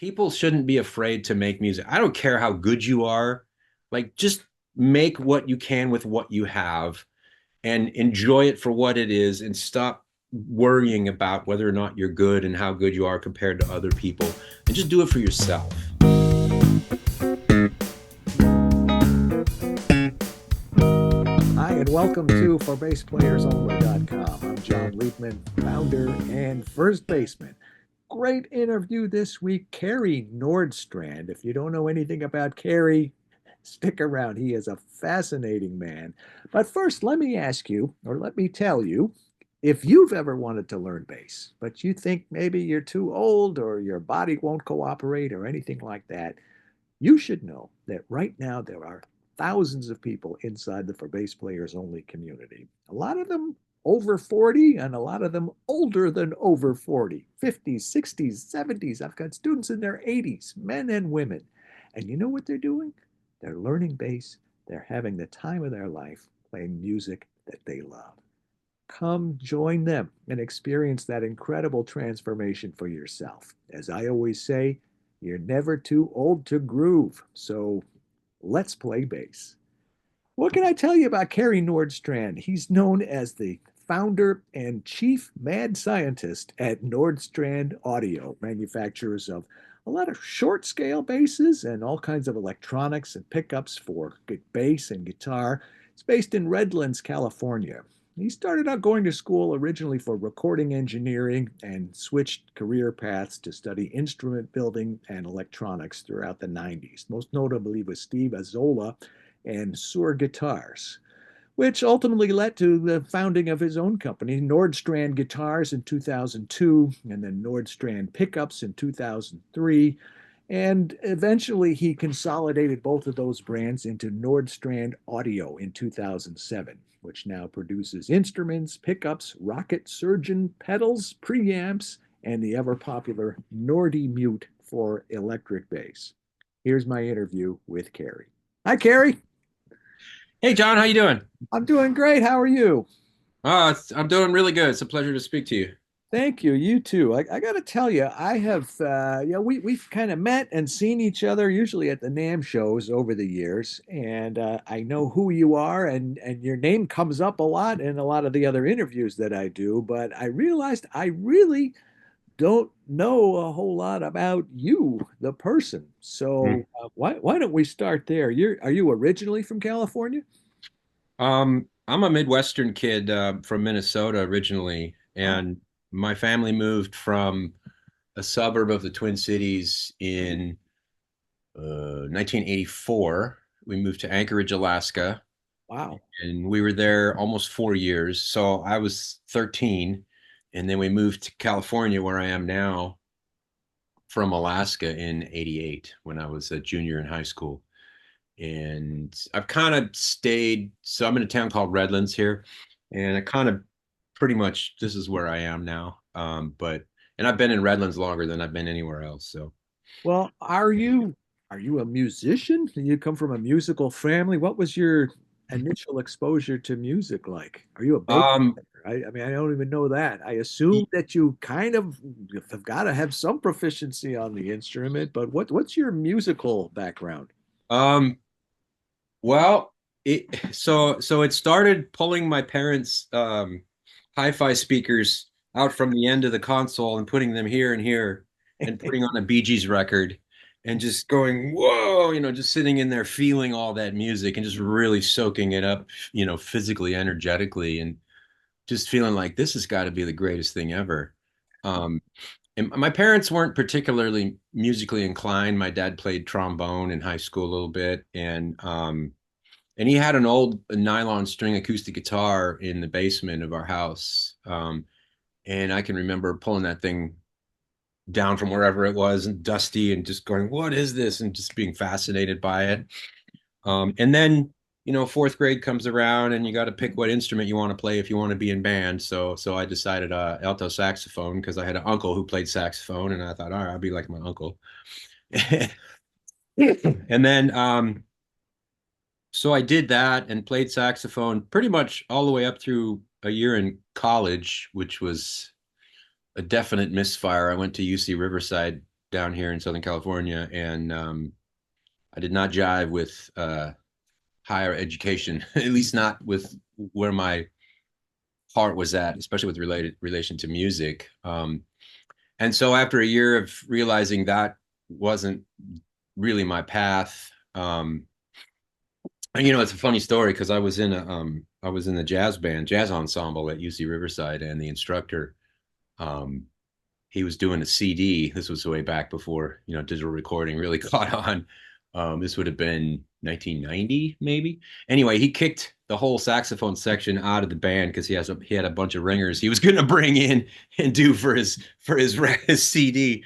people shouldn't be afraid to make music. I don't care how good you are. Like, just make what you can with what you have and enjoy it for what it is and stop worrying about whether or not you're good and how good you are compared to other people and just do it for yourself. Hi, and welcome to ForBassPlayersOnly.com. I'm John Liebman, founder and first baseman. Great interview this week, Carey Nordstrand. If you don't know anything about Carey, stick around. He is a fascinating man. But first, let me ask you, or let me tell you, if you've ever wanted to learn bass, but you think maybe you're too old or your body won't cooperate or anything like that, you should know that right now there are thousands of people inside the For Bass Players Only community. A lot of them over 40 and a lot of them older than over 40, 50s, 60s, 70s. I've got students in their 80s, men and women. And you know what they're doing? They're learning bass. They're having the time of their life playing music that they love. Come join them and experience that incredible transformation for yourself. As I always say, you're never too old to groove. So let's play bass. What can I tell you about Carey Nordstrand? He's known as the founder and chief mad scientist at Nordstrand Audio, manufacturers of a lot of short scale basses and all kinds of electronics and pickups for bass and guitar. It's based in Redlands, California. He started out going to school originally for recording engineering and switched career paths to study instrument building and electronics throughout the 90s, most notably with Steve Azzola and Sur Guitars, which ultimately led to the founding of his own company, Nordstrand Guitars in 2002, and then Nordstrand Pickups in 2003. And eventually he consolidated both of those brands into Nordstrand Audio in 2007, which now produces instruments, pickups, rocket surgeon pedals, preamps, and the ever popular Nordy Mute for electric bass. Here's my interview with Carey. Hi, Carey. Hey, John, how you doing? I'm doing great. How are you? I'm doing really good. It's a pleasure to speak to you. Thank you. You too. I got to tell you, I have, we've kind of met and seen each other usually at the NAMM shows over the years, and I know who you are, and your name comes up a lot in a lot of the other interviews that I do. But I realized I really don't know a whole lot about you, the person. So Hmm. why don't we start there? Are you originally from California? I'm a Midwestern kid from Minnesota originally, Wow. and my family moved from a suburb of the Twin Cities in 1984. We moved to Anchorage, Alaska, Wow. and we were there almost 4 years. So I was 13, and then we moved to California, where I am now, from Alaska in '88 when I was a junior in high school. And I've kind of stayed. So I'm in a town called Redlands here, and I kind of pretty much this is where I am now. But and I've been in Redlands longer than I've been anywhere else. So Well, are you a musician? Do you come from a musical family? What was your initial exposure to music like? Are you a bass um, player? I mean, I don't even know that. I assume that you kind of have got to have some proficiency on the instrument, but what's your musical background? um, well, so it started pulling my parents' hi-fi speakers out from the end of the console and putting them here and here and putting on a Bee Gees record and just going, whoa, just sitting in there feeling all that music and just really soaking it up, physically, energetically, and just feeling like this has got to be the greatest thing ever. Um, and my parents weren't particularly musically inclined. My dad played trombone in high school a little bit, and he had an old nylon string acoustic guitar in the basement of our house. And I can remember pulling that thing down from wherever it was and dusty and just going, what is this? And just being fascinated by it. And then, fourth grade comes around and you got to pick what instrument you want to play if you want to be in band. So I decided alto saxophone because I had an uncle who played saxophone and I thought, all right, I'll be like my uncle. And then so I did that and played saxophone pretty much all the way up through a year in college, which was a definite misfire. I went to UC Riverside down here in Southern California, and I did not jive with higher education, at least not with where my heart was at, especially with related relation to music. And so after a year of realizing that wasn't really my path, and, it's a funny story because I was in the jazz band, jazz ensemble at UC Riverside, and the instructor, um, he was doing a CD. This was way back before, digital recording really caught on. This would have been 1990, maybe. Anyway, he kicked the whole saxophone section out of the band because he had a bunch of ringers he was going to bring in and do his CD,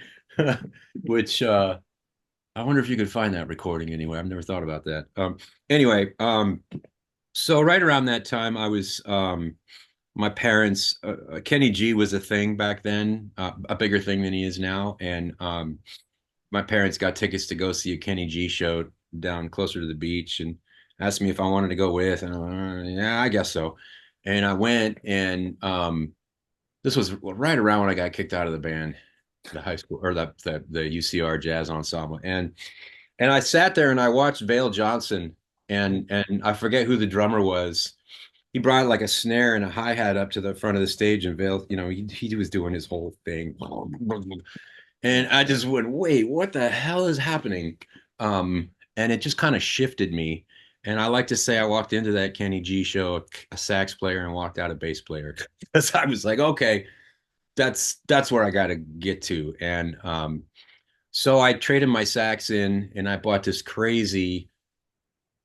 which I wonder if you could find that recording anyway. I've never thought about that. Anyway, so right around that time, I was my parents. Kenny G was a thing back then, a bigger thing than he is now, and my parents got tickets to go see a Kenny G show down closer to the beach, and asked me if I wanted to go with, and yeah, I guess so. And I went, and this was right around when I got kicked out of the band, the high school or the UCR jazz ensemble, and I sat there and I watched Vale Johnson, and I forget who the drummer was. He brought like a snare and a hi-hat up to the front of the stage, and Vale, he was doing his whole thing. And I just went, wait, what the hell is happening? And it just kind of shifted me. And I like to say I walked into that Kenny G show, a sax player, and walked out a bass player. Because I was like, okay, that's where I got to get to. And so I traded my sax in, and I bought this crazy.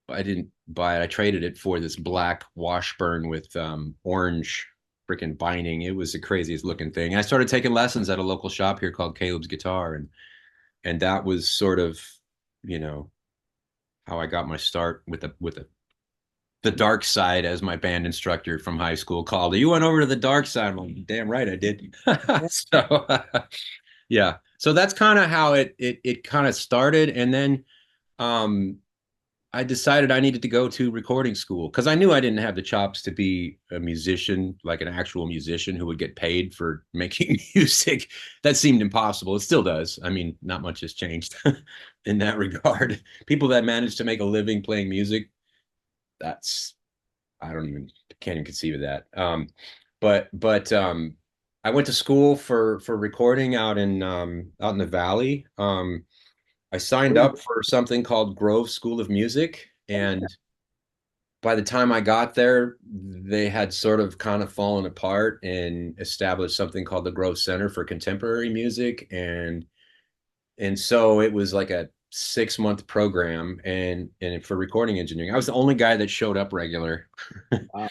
I didn't buy it. I traded it for this black Washburn with orange freaking binding. It was the craziest looking thing. I started taking lessons at a local shop here called Caleb's Guitar, and that was sort of, you know, how I got my start with the dark side, as my band instructor from high school called it. You went over to the dark side. I'm like, damn right I did. So yeah. So that's kind of how it kind of started. And then um I decided I needed to go to recording school because I knew I didn't have the chops to be a musician, like an actual musician who would get paid for making music. That seemed impossible. It still does. I mean, not much has changed in that regard. People that manage to make a living playing music, that's I don't even can't even conceive of that. But I went to school for recording out in the valley. I signed Where? up for something called Grove School of Music, and by the time I got there, they had sort of kind of fallen apart and established something called the Grove Center for Contemporary Music, and so it was like a 6 month program, and for recording engineering, I was the only guy that showed up regular, Wow.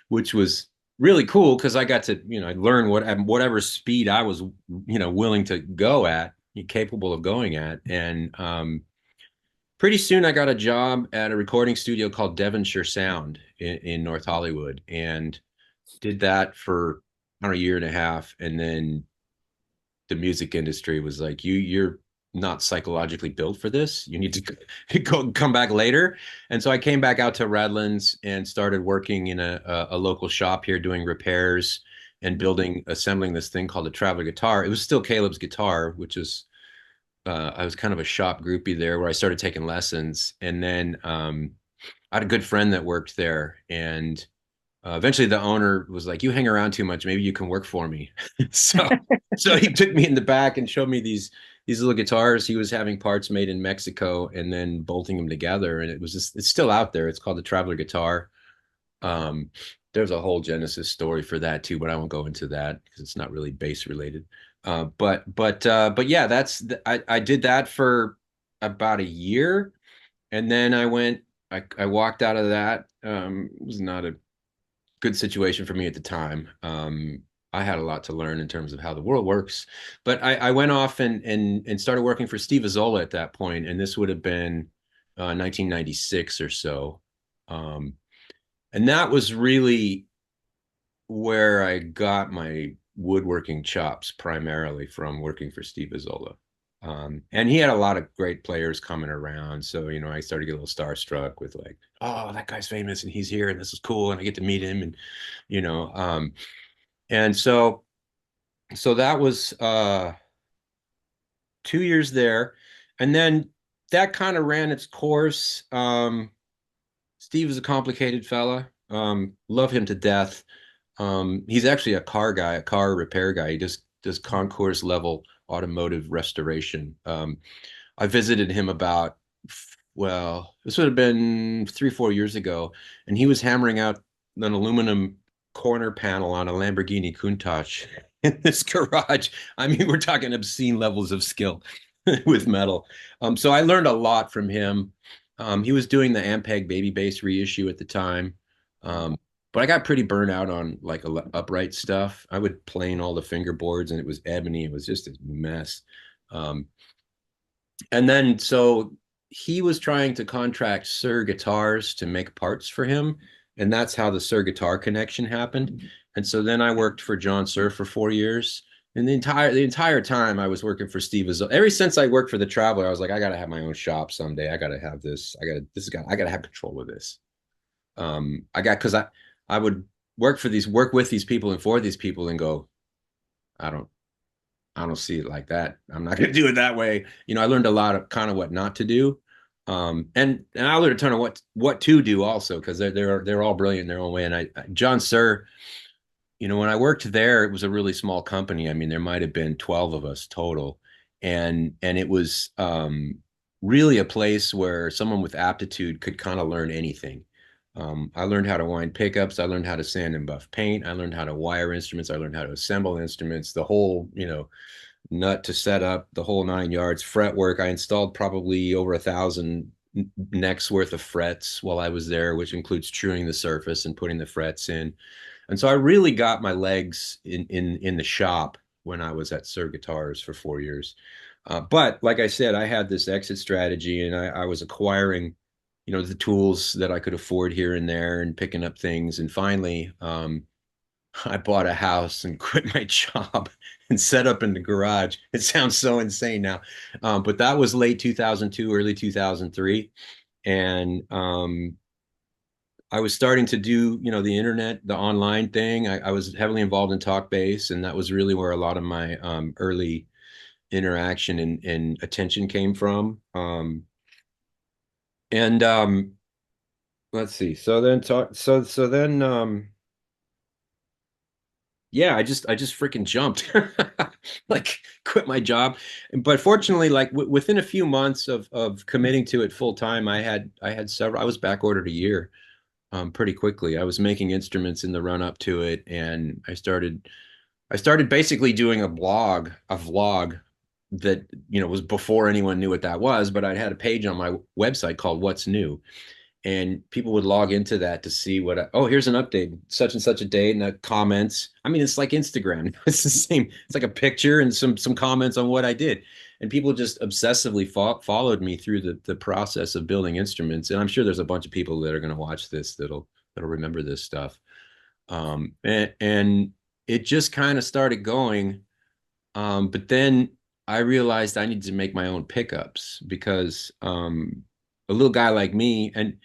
which was really cool because I got to learn whatever speed I was willing to go at, capable of going at, and pretty soon I got a job at a recording studio called Devonshire Sound in North Hollywood, and did that for I don't know, a year and a half, and then the music industry was like, you're not psychologically built for this. You need to come back later. And so I came back out to Redlands and started working in a local shop here doing repairs and assembling this thing called a traveler guitar. It was still Caleb's guitar, which is I was kind of a shop groupie there where I started taking lessons. And then I had a good friend that worked there, and eventually the owner was like, you hang around too much, maybe you can work for me. So he took me in the back and showed me these little guitars he was having parts made in Mexico and then bolting them together, and it's still out there. It's called the Traveler Guitar. um there's a whole genesis story for that too, but I won't go into that because it's not really bass related. But yeah, I did that for about a year, and then I walked out of that. It was not a good situation for me at the time. I had a lot to learn in terms of how the world works, but I went off and started working for Steve Azzola at that point, and this would have been 1996 or so. Um, and that was really where I got my woodworking chops, primarily from working for Steve Azzola. And he had a lot of great players coming around. So, I started to get a little starstruck with like, oh, that guy's famous and he's here and this is cool. And I get to meet him. And, you know, and so that was, 2 years there, and then that kind of ran its course. Steve is a complicated fella. Love him to death. He's actually a car guy, a car repair guy. He just does concourse level automotive restoration. I visited him about, well, this would have been 3, 4 years ago, and he was hammering out an aluminum corner panel on a Lamborghini Countach in this garage. I mean, we're talking obscene levels of skill with metal. So I learned a lot from him. He was doing the Ampeg baby bass reissue at the time. Um, but I got pretty burnt out on like upright stuff. I would plane all the fingerboards and it was ebony. It was just a mess. Um, and then so he was trying to contract Sir Guitars to make parts for him, and that's how the Sir Guitar connection happened. And so then I worked for John Sir for 4 years. And the entire time I was working for Steve Azzo. Ever since I worked for the Traveler, I was like, I gotta have my own shop someday. I gotta have this. I gotta have control of this. I got because I would work with these people and for these people and go, I don't I don't see it like that. I'm not going to do it that way. I learned a lot of kind of what not to do. And I learned a ton of what to do also because they're all brilliant in their own way. And John Sir, when I worked there, it was a really small company. I mean, there might have been 12 of us total, and it was really a place where someone with aptitude could kind of learn anything. I learned how to wind pickups. I learned how to sand and buff paint. I learned how to wire instruments. I learned how to assemble instruments. The whole, nut to set up, the whole 9 yards. Fretwork. I installed probably over 1,000 necks worth of frets while I was there, which includes truing the surface and putting the frets in. And so I really got my legs in the shop when I was at Sir Guitars for 4 years. But like I said, I had this exit strategy, and I was acquiring, the tools that I could afford here and there, and picking up things. And finally, I bought a house and quit my job and set up in the garage. It sounds so insane now, but that was late 2002, early 2003, and I was starting to do, the internet, the online thing. I was heavily involved in Talkbase, and that was really where a lot of my early interaction and attention came from. And let's see. So then talk. So then yeah, I just freaking jumped, like quit my job. But fortunately, like within a few months of committing to it full time, I had several. I was back ordered a year, pretty quickly. I was making instruments in the run up to it, and I started basically doing a vlog that was before anyone knew what that was. But I had a page on my website called What's New, and people would log into that to see oh, here's an update, such and such a date, and the comments. I mean, it's like Instagram. It's the same. It's like a picture and some comments on what I did, and people just obsessively followed me through the process of building instruments. And I'm sure there's a bunch of people that are going to watch this that'll remember this stuff. And it just kind of started going. But then I realized I needed to make my own pickups because a little guy like me, and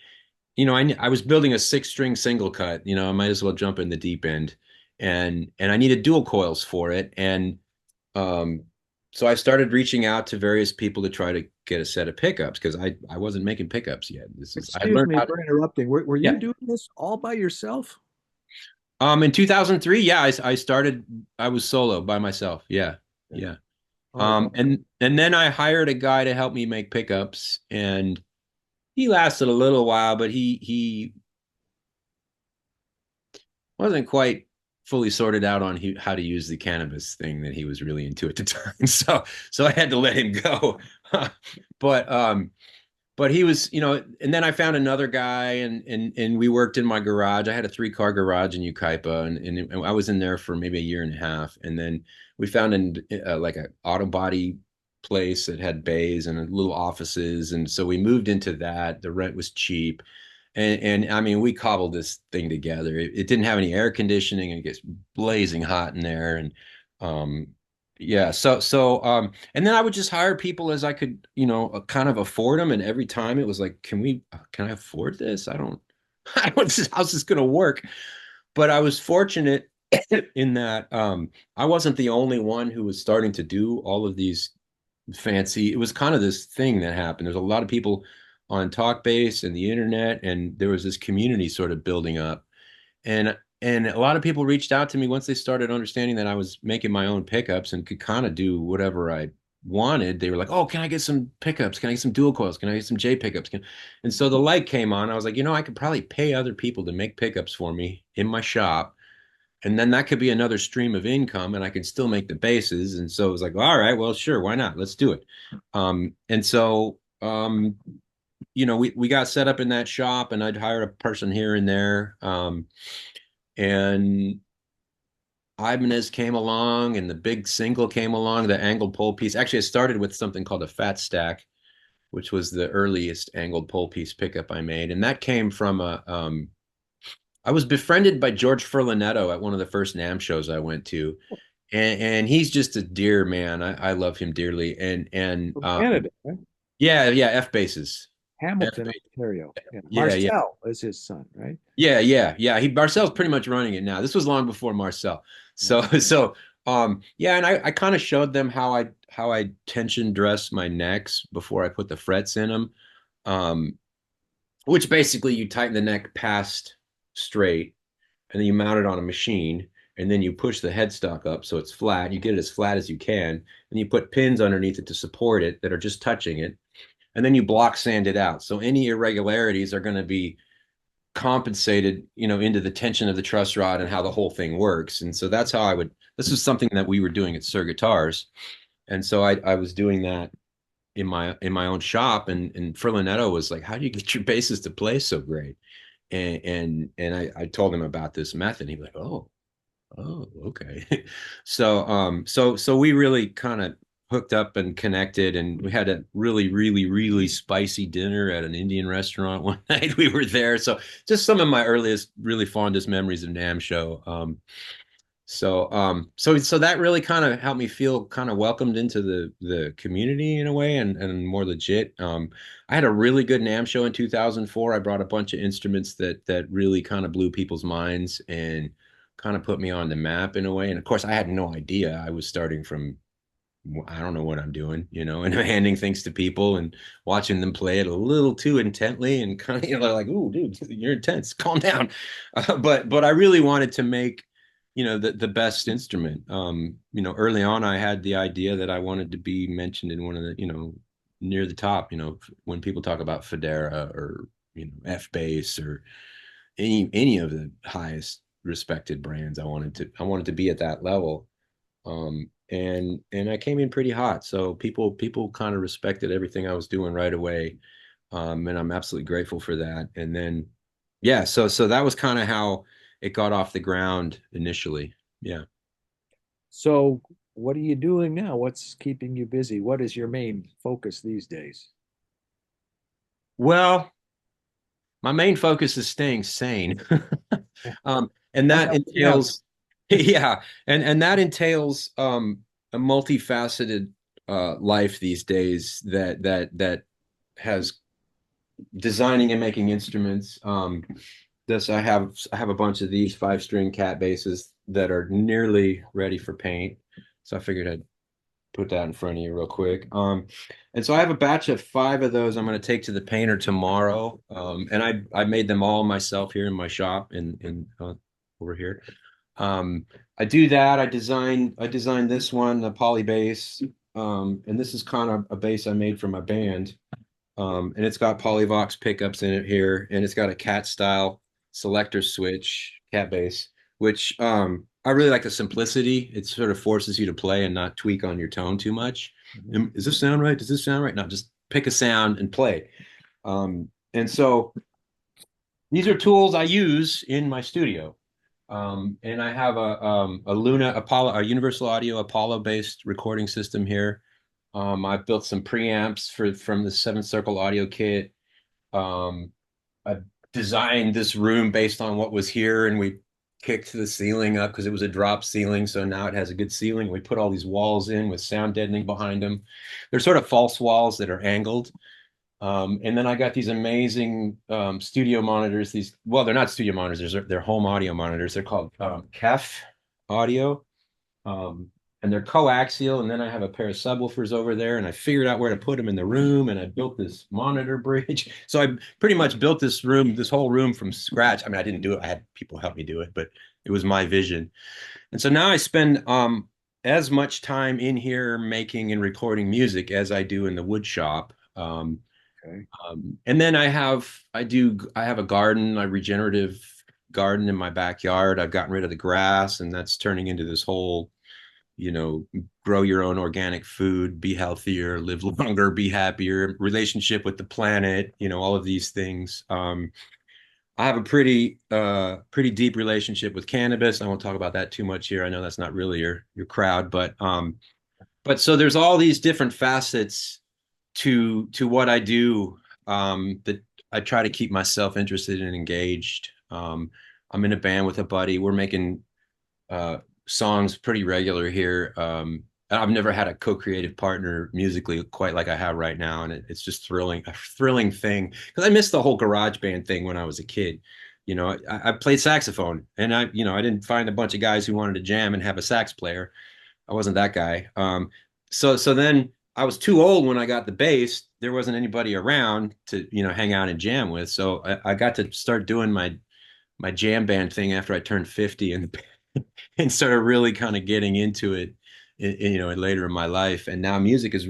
I was building a 6-string single cut. I might as well jump in the deep end, and I needed dual coils for it. And um, so I started reaching out to various people to try to get a set of pickups because I wasn't making pickups yet. I Excuse learned me how to, for interrupting. Were you yeah. doing this all by yourself? In 2003, yeah, I started. I was solo by myself. Yeah, Yeah. yeah. Oh, wow. And then I hired a guy to help me make pickups, and he lasted a little while, but he wasn't quite fully sorted out on how to use the cannabis thing that he was really into at the time. So I had to let him go. But but he was, and then I found another guy, and we worked in my garage. I had a 3-car garage in Ukaipa, and I was in there for maybe a year and a half. And then we found like an auto body place that had bays and little offices. And so we moved into that. The rent was cheap. And I mean, we cobbled this thing together. It didn't have any air conditioning, and it gets blazing hot in there. And um, yeah, and then I would just hire people as I could, kind of afford them. And every time it was like, can I afford this? I don't, how's this gonna work? But I was fortunate in that I wasn't the only one who was starting to do all of these fancy. It was kind of this thing that happened. There's a lot of people on Talkbase and the internet, and there was this community sort of building up. And a lot of people reached out to me once they started understanding that I was making my own pickups and could kind of do whatever I wanted. They were like, "Oh, can I get some pickups? Can I get some dual coils? Can I get some J pickups?" And so the light came on. I was like, I could probably pay other people to make pickups for me in my shop, and then that could be another stream of income, and I can still make the basses. And so it was like, all right, well, sure, why not? Let's do it. And so we got set up in that shop, and I'd hire a person here and there. And Ibanez came along, and the big single came along, the angled pole piece. Actually, I started with something called a fat stack, which was the earliest angled pole piece pickup I made. And that came from I was befriended by George Furlanetto at one of the first NAMM shows I went to. And he's just a dear man. I love him dearly. And From Canada, right? yeah, F bases. F Hamilton, Ontario. Yeah. yeah, yeah. Marcel is his son, right? Yeah. Marcel's pretty much running it now. This was long before Marcel. So Okay. so yeah, and I kind of showed them how I tension dress my necks before I put the frets in them. Um, which basically you tighten the neck past straight, and then you mount it on a machine, and then you push the headstock up so it's flat. You get it as flat as you can, and you put pins underneath it to support it that are just touching it, and then you block sand it out. So any irregularities are going to be compensated, into the tension of the truss rod and how the whole thing works. And so that's how I would. This was something that we were doing at Sir Guitars, and so I was doing that in my own shop. And Furlanetto was like, "How do you get your basses to play so great?" And I told him about this method. And he was like, "Oh, okay." So we really kind of hooked up and connected, and we had a really, really, really spicy dinner at an Indian restaurant one night we were there. So just some of my earliest, really fondest memories of NAMM show. So that really kind of helped me feel kind of welcomed into the community in a way, and more legit. I had a really good NAMM show in 2004. I brought a bunch of instruments that really kind of blew people's minds and kind of put me on the map in a way. And of course, I had no idea. I was starting from, I don't know what I'm doing, and I'm handing things to people and watching them play it a little too intently, and kind of, like, "Ooh, dude, you're intense. Calm down." But I really wanted to make, the best instrument. Early on, I had the idea that I wanted to be mentioned in one of the, near the top, when people talk about Federa or, F bass or any of the highest respected brands. I wanted to be at that level. And I came in pretty hot, so people kind of respected everything I was doing right away, and I'm absolutely grateful for that. And then, yeah, so that was kind of how it got off the ground initially. Yeah. So, what are you doing now? What's keeping you busy? What is your main focus these days? Well, my main focus is staying sane. And That that helps me out. entails, yeah, and that entails a multifaceted life these days that has designing and making instruments. This I have a bunch of these 5-string cat basses that are nearly ready for paint. So I figured I'd put that in front of you real quick. And so I have a batch of 5 of those I'm going to take to the painter tomorrow. And I made them all myself here in my shop in over here. I do that. I designed this one, the poly bass. And this is kind of a bass I made for my band. And it's got Polyvox pickups in it here, and it's got a cat style selector switch, cat bass, which I really like the simplicity. It sort of forces you to play and not tweak on your tone too much. Mhm. Does this sound right? Does this sound right? No, just pick a sound and play. And so these are tools I use in my studio. And I have a Luna Apollo, a Universal Audio Apollo based recording system here. I've built some preamps from the 7 Circle audio kit. Um, I designed this room based on what was here, and we kicked the ceiling up because it was a drop ceiling. So now it has a good ceiling. We put all these walls in with sound deadening behind them. They're sort of false walls that are angled. And then I got these amazing studio monitors. Well, they're not studio monitors. They're home audio monitors. They're called KEF audio. and they're coaxial. And then I have a pair of subwoofers over there, and I figured out where to put them in the room, and I built this monitor bridge. So I pretty much built this whole room from scratch. I mean, I didn't do it. I had people help me do it, but it was my vision. And so now I spend as much time in here making and recording music as I do in the wood shop. Okay. And then I have a garden, a regenerative garden in my backyard. I've gotten rid of the grass, and that's turning into this whole, you know, grow your own organic food, be healthier, live longer, be happier, relationship with the planet, all of these things. I have a pretty deep relationship with cannabis. I won't talk about that too much here. I know that's not really your crowd, but so there's all these different facets to what I do, that I try to keep myself interested and engaged. I'm in a band with a buddy. We're making uh, songs pretty regular here. I've never had a co-creative partner musically quite like I have right now, and it's just a thrilling thing because I missed the whole garage band thing when I was a kid. I played saxophone, and I didn't find a bunch of guys who wanted to jam and have a sax player. I wasn't that guy. So then I was too old when I got the bass. There wasn't anybody around to hang out and jam with. So I got to start doing my jam band thing after I turned 50 and started really kind of getting into it, later in my life. And now music is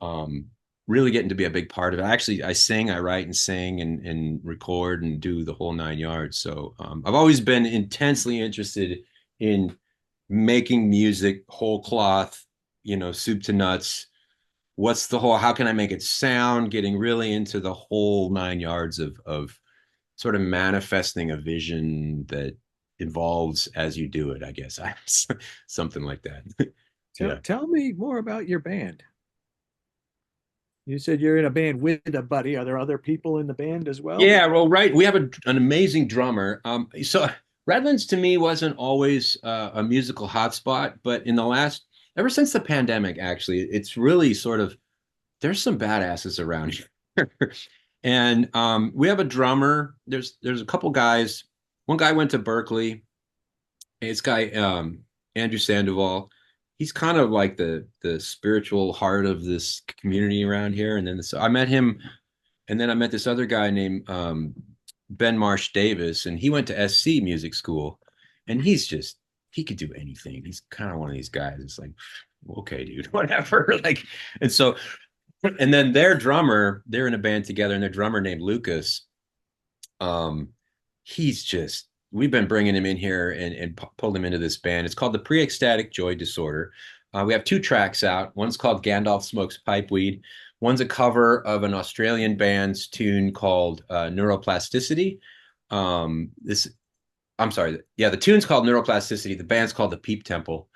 um, really getting to be a big part of it. Actually, I sing, I write and sing and record and do the whole nine yards. So I've always been intensely interested in making music whole cloth, soup to nuts. How can I make it sound? Getting really into the whole nine yards of sort of manifesting a vision that evolves as you do it, I guess. Something like that. Tell Yeah. tell me more about your band. You said you're in a band with a buddy. Are there other people in the band as well? Yeah, well, right. We have an amazing drummer. So Redlands to me wasn't always a musical hotspot, but ever since the pandemic, actually, it's really sort of there's some badasses around here. And we have a drummer. There's a couple guys. One guy went to Berkeley. This guy, Andrew Sandoval. He's kind of like the spiritual heart of this community around here. And then I met him, and then I met this other guy named Ben Marsh Davis, and he went to SC Music School, and he could do anything. He's kind of one of these guys. It's like, okay, dude, whatever. Like, and so and then they're in a band together, and their drummer named Lucas. Um, we've been bringing him in here and pulled him into this band. It's called the Pre-Ecstatic Joy Disorder. We have two tracks out. One's called Gandalf Smokes Pipeweed. One's a cover of an Australian band's tune called Neuroplasticity. This I'm sorry. Yeah, the tune's called Neuroplasticity. The band's called the Peep Temple.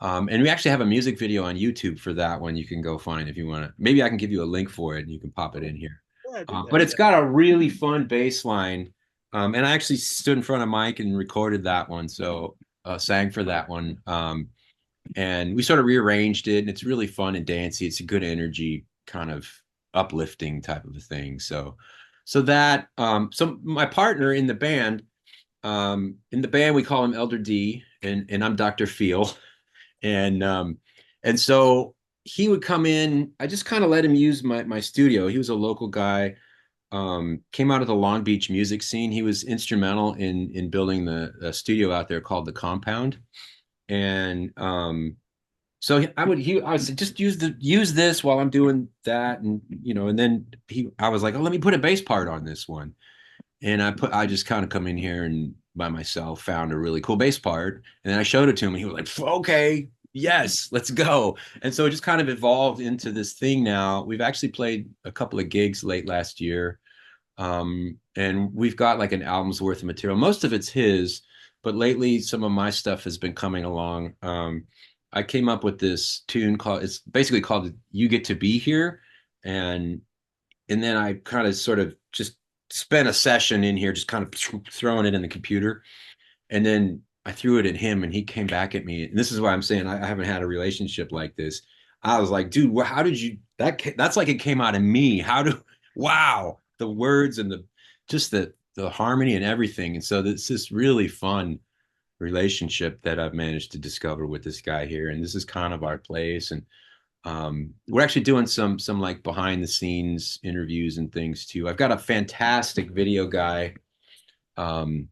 And we actually have a music video on YouTube for that one you can go find if you want to. Maybe I can give you a link for it and you can pop it in here. Yeah, do But that. it's got a really fun bass line. And I actually stood in front of Mike and recorded that one. So sang for that one. And we sort of rearranged it, and it's really fun and dancey. It's a good energy, kind of uplifting type of a thing. So my partner in the band, we call him Elder D, and I'm Dr. Feel. And so he would come in. I just kind of let him use my studio. He was a local guy, came out of the Long Beach music scene. He was instrumental in building the studio out there called the Compound. And so I was just use this while I'm doing that, and then I was like, oh, let me put a bass part on this one. And I just kind of come in here and by myself found a really cool bass part. And then I showed it to him, and he was like, okay, yes, let's go. And so it just kind of evolved into this thing now. We've actually played a couple of gigs late last year. And we've got like an album's worth of material. Most of it's his, but lately some of my stuff has been coming along. I came up with this tune it's basically called You Get to Be Here. And then I kind of sort of just spent a session in here, just kind of throwing it in the computer. And then I threw it at him, and he came back at me. And this is why I'm saying I haven't had a relationship like this. I was like, dude, how did you, that's like it came out of me. Wow, the words and just the harmony and everything. And so it's just really fun, relationship that I've managed to discover with this guy here. And this is kind of our place. And we're actually doing some like behind the scenes interviews and things too. I've got a fantastic video guy. Um,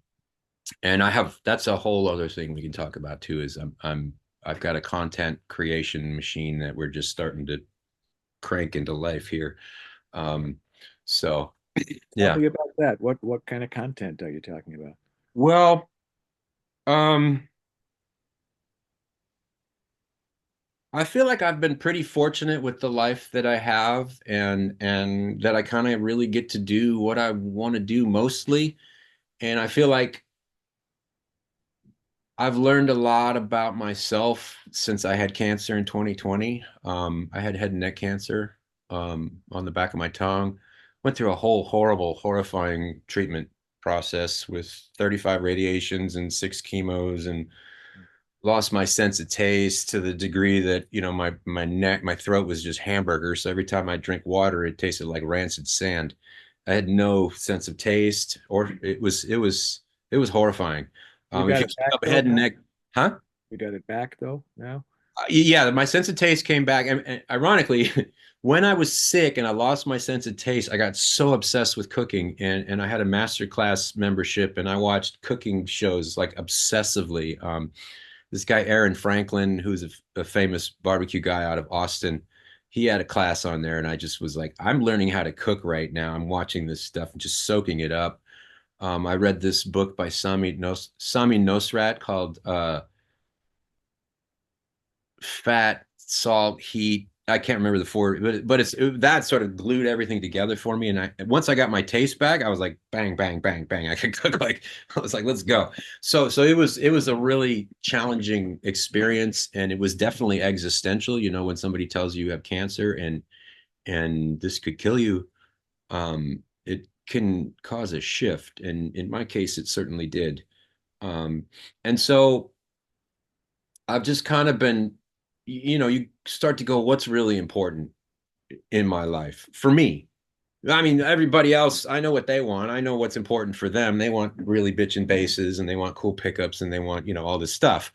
and I have that's a whole other thing we can talk about too, is I've got a content creation machine that we're just starting to crank into life here. Um, so Tell yeah. me about that. What kind of content are you talking about? Well, um, I feel like I've been pretty fortunate with the life that I have, and that I kind of really get to do what I want to do mostly. And I feel like I've learned a lot about myself since I had cancer in 2020. I had head and neck cancer on the back of my tongue. Went through a whole horrible, horrifying treatment process with 35 radiations and 6 chemos, and lost my sense of taste to the degree that, my throat was just hamburger. So every time I drink water, it tasted like rancid sand. I had no sense of taste, or it was horrifying. You If got you it look back up though head and now? neck, huh? You got it back though now? Yeah, my sense of taste came back. And ironically, when I was sick and I lost my sense of taste, I got so obsessed with cooking, and I had a master class membership, and I watched cooking shows like obsessively. This guy Aaron Franklin, who's a famous barbecue guy out of Austin, he had a class on there, and I just was like, I'm learning how to cook right now. I'm watching this stuff and just soaking it up. I read this book by Sami Nosrat called Fat, Salt, Heat. I can't remember the four, but that sort of glued everything together for me. And once I got my taste back, I was like, bang, bang, bang, bang. I could cook like I was like, let's go. So it was a really challenging experience, and it was definitely existential. When somebody tells you have cancer and this could kill you, it can cause a shift, and in my case, it certainly did. Um, and so I've just kind of been, you start to go, what's really important in my life for me? I mean, everybody else, I know what they want. I know what's important for them. They want really bitchin' basses, and they want cool pickups, and they want, all this stuff.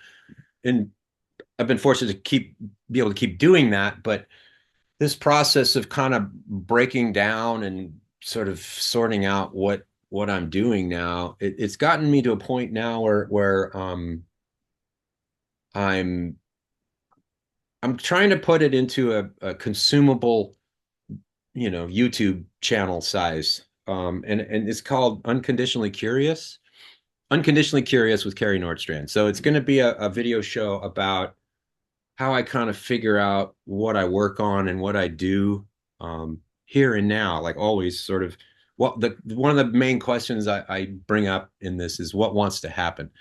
And I've been fortunate to be able to keep doing that. But this process of kind of breaking down and sort of sorting out what I'm doing now, it's gotten me to a point now where I'm I'm trying to put it into a consumable, YouTube channel size. And it's called Unconditionally Curious. Unconditionally Curious with Carey Nordstrand. So it's going to be a video show about how I kind of figure out what I work on and what I do here and now, like always sort of the one of the main questions I bring up in this is what wants to happen?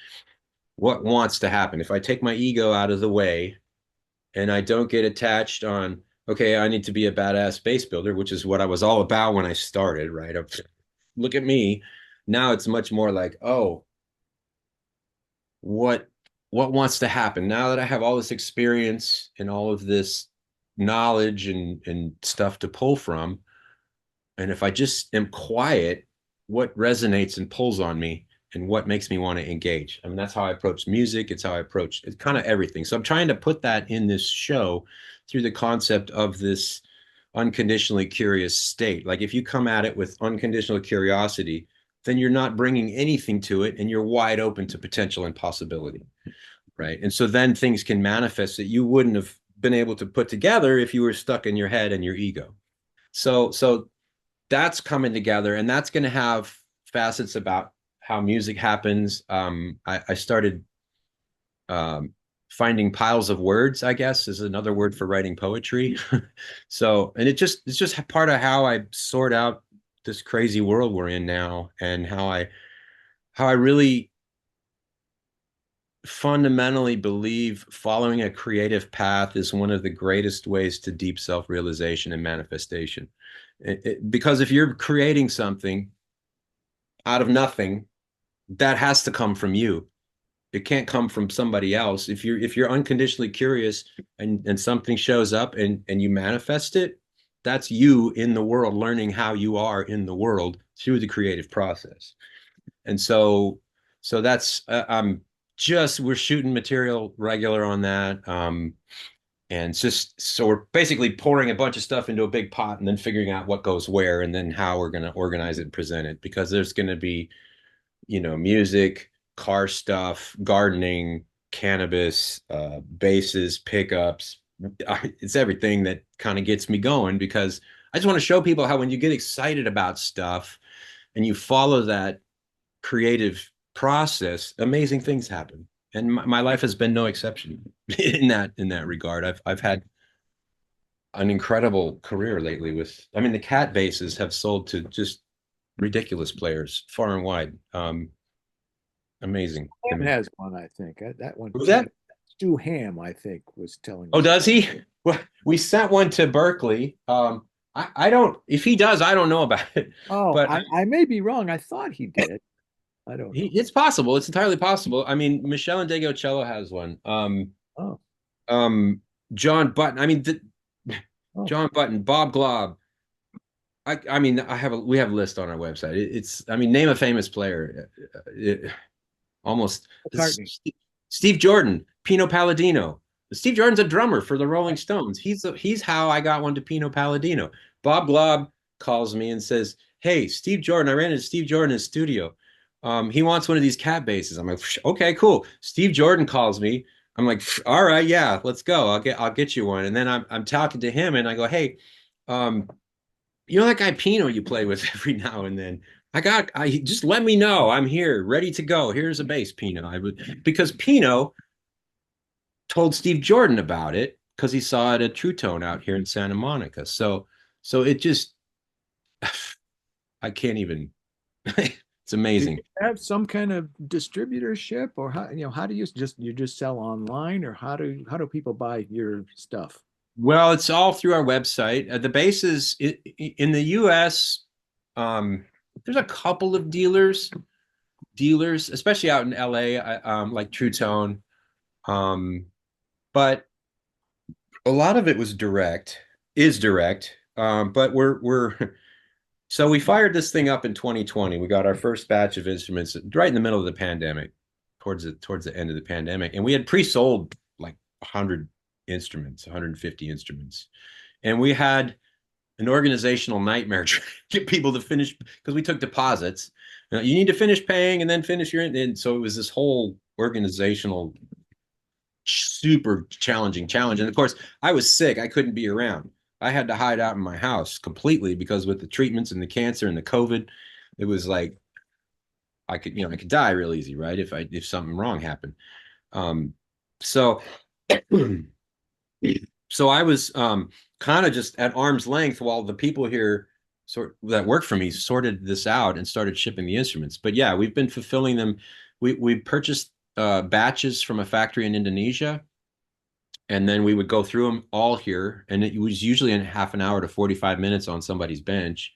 What wants to happen? If I take my ego out of the way and I don't get attached on, okay, I need to be a badass bass builder, which is what I was all about when I started, right? Look at me. Now it's much more like, oh, what what wants to happen now that I have all this experience and all of this knowledge and stuff to pull from, and if I just am quiet, what resonates and pulls on me and what makes me want to engage? I mean, that's how I approach music. It's how I approach it's kind of everything. So I'm trying to put that in this show through the concept of this unconditionally curious state. Like if you come at it with unconditional curiosity, then you're not bringing anything to it, and you're wide open to potential and possibility, right? And so then things can manifest that you wouldn't have been able to put together if you were stuck in your head and your ego. So that's coming together, and that's going to have facets about how music happens. I started um, finding piles of words, I guess, is another word for writing poetry. So, and it's just part of how I sort out this crazy world we're in now, and how I really fundamentally believe following a creative path is one of the greatest ways to deep self-realization and manifestation. Because if you're creating something out of nothing, that has to come from you. It can't come from somebody else. If you're unconditionally curious, and something shows up and you manifest it, that's you in the world learning how you are in the world through the creative process. And so that's just we're shooting material regular on that. And it's just so we're basically pouring a bunch of stuff into a big pot and then figuring out what goes where and then how we're going to organize it and present it because there's going to be, music, car stuff, gardening, cannabis, basses, pickups. It's everything that kind of gets me going because I just want to show people how when you get excited about stuff and you follow that creative process, amazing things happen. And my life has been no exception in that regard. I've had an incredible career lately with, I mean, the cat bases have sold to just ridiculous players far and wide. Amazing. Ham Amazing. has one, I think. That one, Who's that? Stu Ham, I think, was telling me Oh, something. does he? Well, we sent one to Berkeley. I don't, if he does, I don't know about it, Oh, but I may be wrong. I thought he did. I don't know. it's possible. It's entirely possible. I mean, Michelle and Cello has one. Oh, Um, John Button. I mean, oh, John Button, Bob Glob. I mean, we have a list on our website. I mean, name a famous player. Almost McCartney. Steve Jordan, Pino Palladino. Steve Jordan's a drummer for the Rolling Stones. He's how I got one to Pino Palladino. Bob Glob calls me and says, "Hey, Steve Jordan, I ran into Steve Jordan in his studio. He wants one of these cat basses." I'm like, "Okay, cool." Steve Jordan calls me. I'm like, "All right, yeah, let's go. I'll get you one." And then I'm talking to him and I go, "Hey, um, you know that guy Pino you play with every now and then. I just let me know. I'm here, ready to go. Here's a bass, Pino. I would because Pino told Steve Jordan about it because he saw it at True Tone out here in Santa Monica. So it just I can't even it's Do amazing. you have some kind of distributorship, or how do you just sell online, or how do people buy your stuff? Well, it's all through our website. The bases in the US, there's a couple of dealers, especially out in LA, like True Tone. Um, but a lot of it is direct. But we're so we fired this thing up in 2020. We got our first batch of instruments right in the middle of the pandemic, towards the end of the pandemic, and we had pre-sold like 100 instruments, 150 instruments, and we had an organizational nightmare trying to get people to finish because we took deposits. You need to finish paying and then finish and so it was this whole organizational super challenging challenge. And of course, I was sick. I couldn't be around. I had to hide out in my house completely because with the treatments and the cancer and the COVID, it was like I could die real easy, right? If something wrong happened. Um, so so I was kind of just at arm's length while the people here that work for me sorted this out and started shipping the instruments. But yeah, we've been fulfilling them. We purchased batches from a factory in Indonesia and then we would go through them all here, and it was usually in half an hour to 45 minutes on somebody's bench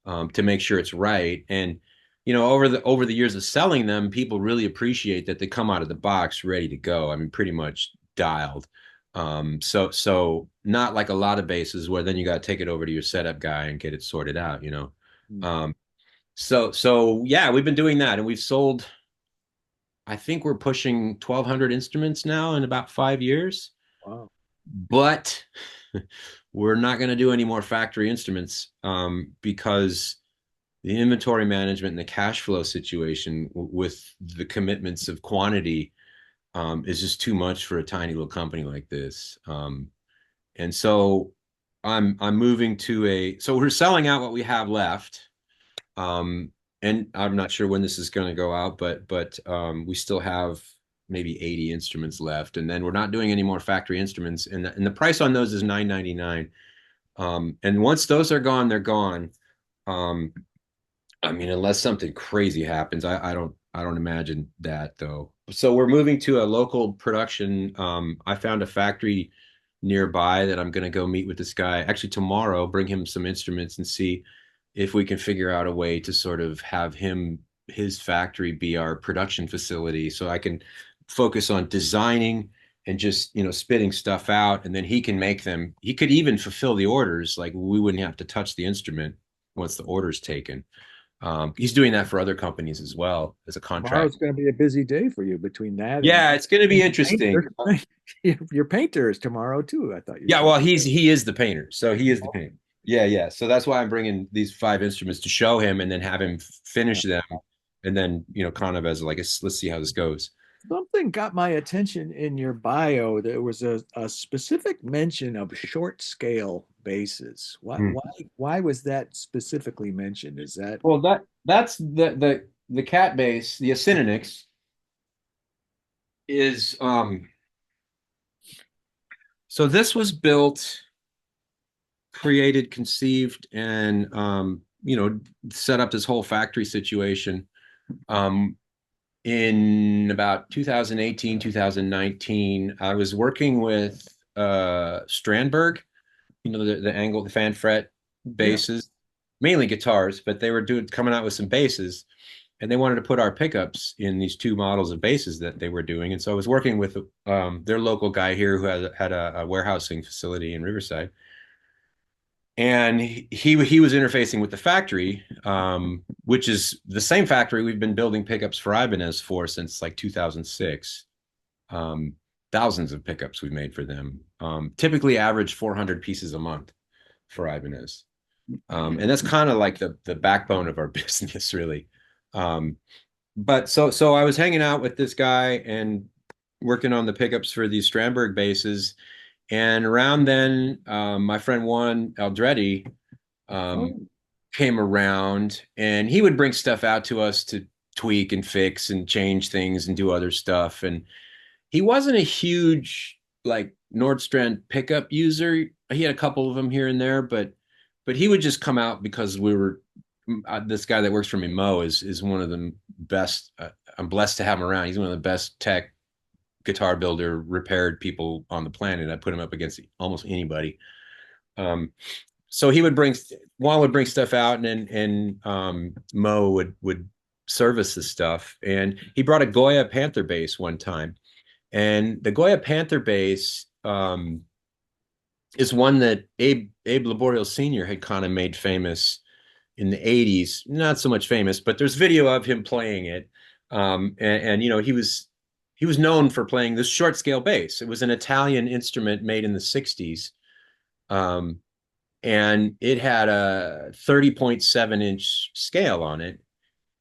to make sure it's right. And over the years of selling them, people really appreciate that they come out of the box ready to go. I mean, pretty much dialed. So not like a lot of bases where then you got to take it over to your setup guy and get it sorted out. Hmm. Um, so yeah, we've been doing that, and we've sold. I think we're pushing 1,200 instruments now in about 5 years. Wow. But we're not going to do any more factory instruments because the inventory management and the cash flow situation with the commitments of quantity is just too much for a tiny little company like this. And so I'm moving to so we're selling out what we have left. Um, and I'm not sure when this is going to go out, but we still have maybe 80 instruments left, and then we're not doing any more factory instruments, and the price on those is $9.99. And once those are gone, they're gone. Um, I mean, unless something crazy happens, I don't imagine that though. So we're moving to a local production. I found a factory nearby that I'm going to go meet with this guy actually tomorrow, bring him some instruments and see if we can figure out a way to sort of have his factory be our production facility so I can focus on designing and just, spitting stuff out and then he can make them. He could even fulfill the orders. Like we wouldn't have to touch the instrument once the order's taken. He's doing that for other companies as well as a contract. Tomorrow's going to be a busy day for you between that Yeah, it's going to be and interesting. painter. Your painter is tomorrow too. I thought you Yeah, told well, he is the painter, so he is the painter. Yeah, yeah. So that's why I'm bringing these five instruments to show him, and then have him me. finish them, and then kind of as like let's see how this goes. Something got my attention in your bio. There was a specific mention of short scale basses. Hmm. Why was that specifically mentioned? Is that Well, that's the cat bass, the Acinonyx is so this was built, created, conceived, and set up this whole factory situation um in about 2018, 2019. I was working with Strandberg, the fan fret yeah. basses, mainly guitars, but they were coming out with some basses, and they wanted to put our pickups in these two models of basses that they were doing. And so I was working with their local guy here who had a warehousing facility in Riverside, and he was interfacing with the factory, which is the same factory we've been building pickups for Ibanez for since like 2006. Um, Thousands of pickups we've made for them. Typically average 400 pieces a month for Ibanez. And that's kind of like the backbone of our business, really. Um, but so I was hanging out with this guy and working on the pickups for these Strandberg basses. And around then, my friend Juan Aldretti um, Oh, came around, and he would bring stuff out to us to tweak and fix and change things and do other stuff. And he wasn't a huge like Nordstrand pickup user. He had a couple of them here and there, but he would just come out because we were this guy that works for me, Mo, is one of the best. I'm blessed to have him around. He's one of the best tech guitar builder repaired people on the planet. I put him up against almost anybody. Um, so he would bring Juan would bring stuff out, and Mo would service the stuff. And he brought a Goya Panther bass one time, and the Goya Panther bass is one that Abe Laboriel Sr. had kind of made famous in the 80s. Not so much famous, but there's video of him playing it. And he was known for playing this short scale bass. It was an Italian instrument made in the 60s. Um, and it had a 30.7-inch scale on it.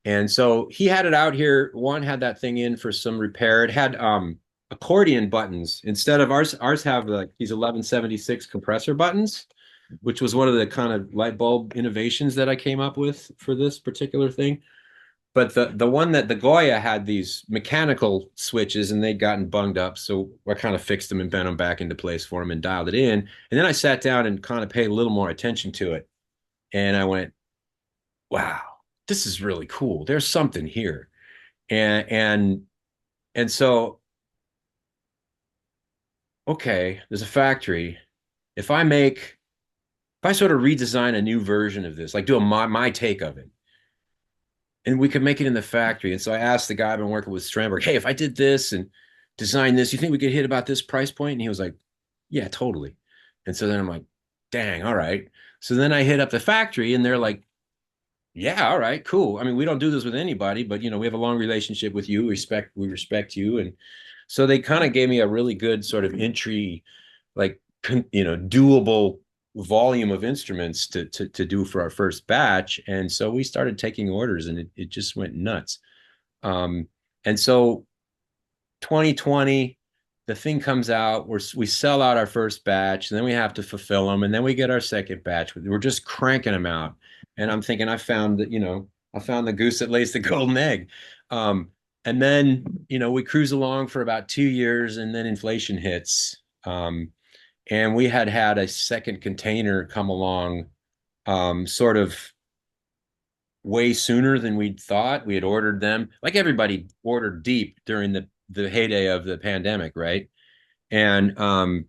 And so he had it out here. One had that thing in for some repair. It had accordion buttons instead of ours. Ours have like these 1176 compressor buttons, which was one of the kind of light bulb innovations that I came up with for this particular thing. But the one that the Goya had these mechanical switches, and they'd gotten bunged up. So I kind of fixed them and bent them back into place for him and dialed it in. And then I sat down and kind of paid a little more attention to it. And I went, wow, this is really cool. There's something here. And so, okay, there's a factory. If I sort of redesign a new version of this, like do my take of it, and we could make it in the factory. And so I asked the guy I've been working with, Strandberg, hey, if I did this and designed this, you think we could hit about this price point? And he was like, yeah, totally. And so then I'm like, dang, all right. So then I hit up the factory, and they're like, yeah, all right, cool. I mean, we don't do this with anybody, but we have a long relationship with you. We respect you. And so they kind of gave me a really good sort of entry, like doable volume of instruments to do for our first batch. And so we started taking orders, and it just went nuts. Um, and so 2020, the thing comes out, we sell out our first batch, and then we have to fulfill them, and then we get our second batch. We're just cranking them out. And I'm thinking, I found the goose that lays the golden egg. Um, and then, we cruise along for about 2 years, and then inflation hits. And we had a second container come along, sort of way sooner than we'd thought. We had ordered them, like everybody ordered deep during the heyday of the pandemic, right? And and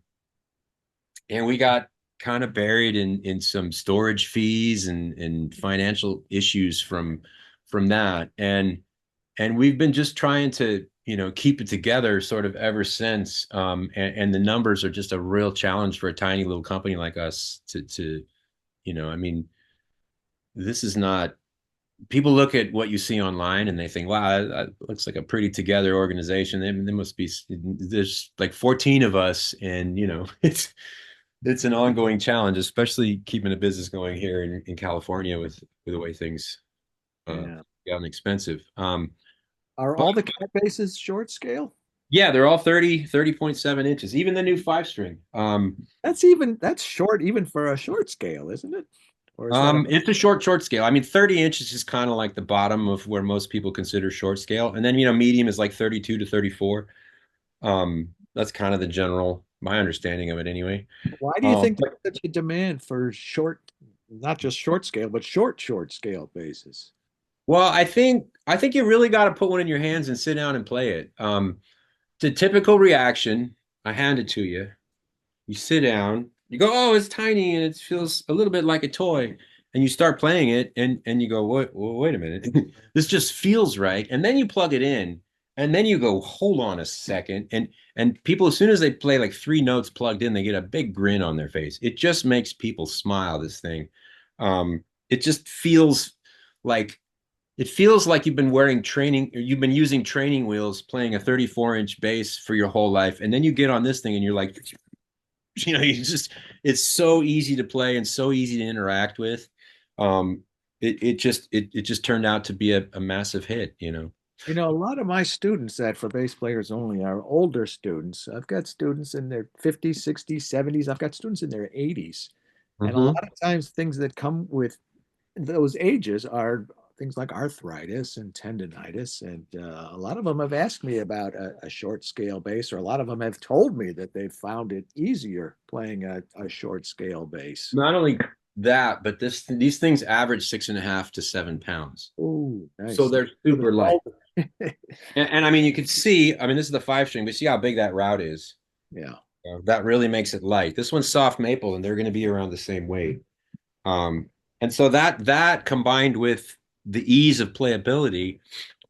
we got kind of buried in some storage fees and financial issues from that. And we've been just trying to keep it together sort of ever since. And the numbers are just a real challenge for a tiny little company like us to I mean, this is not people look at what you see online and they think, wow, that looks like a pretty together organization. There must be, there's like 14 of us, and it's an ongoing challenge, especially keeping a business going here in California with the way things Yeah. gotten expensive. Are But all the cat bases short scale? yeah, they're all 30.7 inches, even the new five string. That's short even for a short scale, isn't it? Or is that a It's a short scale. I mean, 30 inches is kind of like the bottom of where most people consider short scale. And then, medium is like 32 to 34. That's kind of the general, my understanding of it anyway. why do you think But there's such a demand for short, not just short scale, but short scale bases? well, I think you really got to put one in your hands and sit down and play it. The typical reaction, I hand it to you. You sit down, you go, oh, it's tiny and it feels a little bit like a toy. And you start playing it and you go, wait a minute. This just feels right. And then you plug it in and then you go, hold on a second. And people, as soon as they play like three notes plugged in, they get a big grin on their face. It just makes people smile, this thing. It just like feels like you've been wearing training, or you've been using training wheels playing a 34-inch bass for your whole life. And then you get on this thing and you're like, it's so easy to play and so easy to interact with. It just turned out to be a massive hit. You know, a lot of my students at For Bass Players Only are older students. I've got students in their 50s, 60s, 70s. I've got students in their 80s. And a Hmm. lot of times, things that come with those ages are things like arthritis and tendonitis. And a lot of them have asked me about a short scale bass, or a lot of them have told me that they've found it easier playing a short scale bass. Not only that, but these things average 6.5 to 7 pounds. Oh, So nice. they're So they're super light. all, And I mean, you could see, I mean, this is the five string, but see how big that route is. yeah. That really makes it light. This one's soft maple, and they're going to be around the same weight. Um, and so that combined with the ease of playability,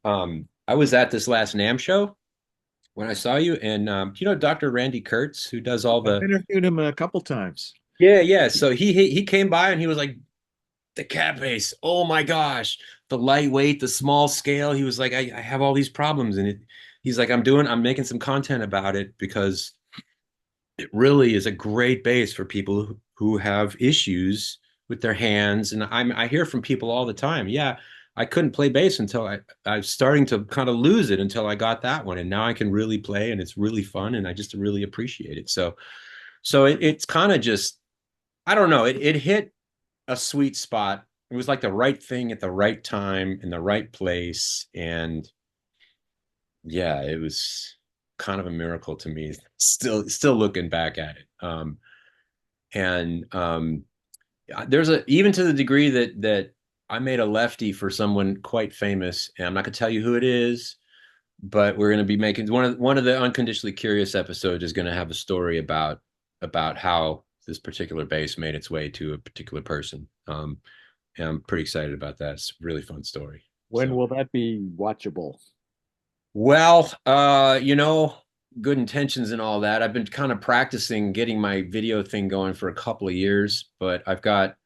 I was at this last NAM show when I saw you, and Dr. Randy Kurtz, who does all I've the interviewed him a couple times. yeah. So he came by and he was like, the cat bass, oh my gosh, the lightweight, the small scale. He was like, I have all these problems, and he's like, I'm making some content about it because it really is a great base for people who have issues with their hands. And I hear from people all the time, yeah, I couldn't play bass until I was starting to kind of lose it until I got that one. And now I can really play and it's really fun and I just really appreciate it. So it's kind of just, I don't know, it hit a sweet spot. It was like the right thing at the right time in the right place. And yeah, it was kind of a miracle to me. Still looking back at it. And there's even to the degree that I made a lefty for someone quite famous, and I'm not gonna tell you who it is, but we're gonna be making one of the Unconditionally Curious episodes is gonna have a story about how this particular bass made its way to a particular person. And I'm pretty excited about that. It's a really fun story. When So, will that be watchable? well, good intentions and all that. I've been kind of practicing getting my video thing going for a couple of years, but I've got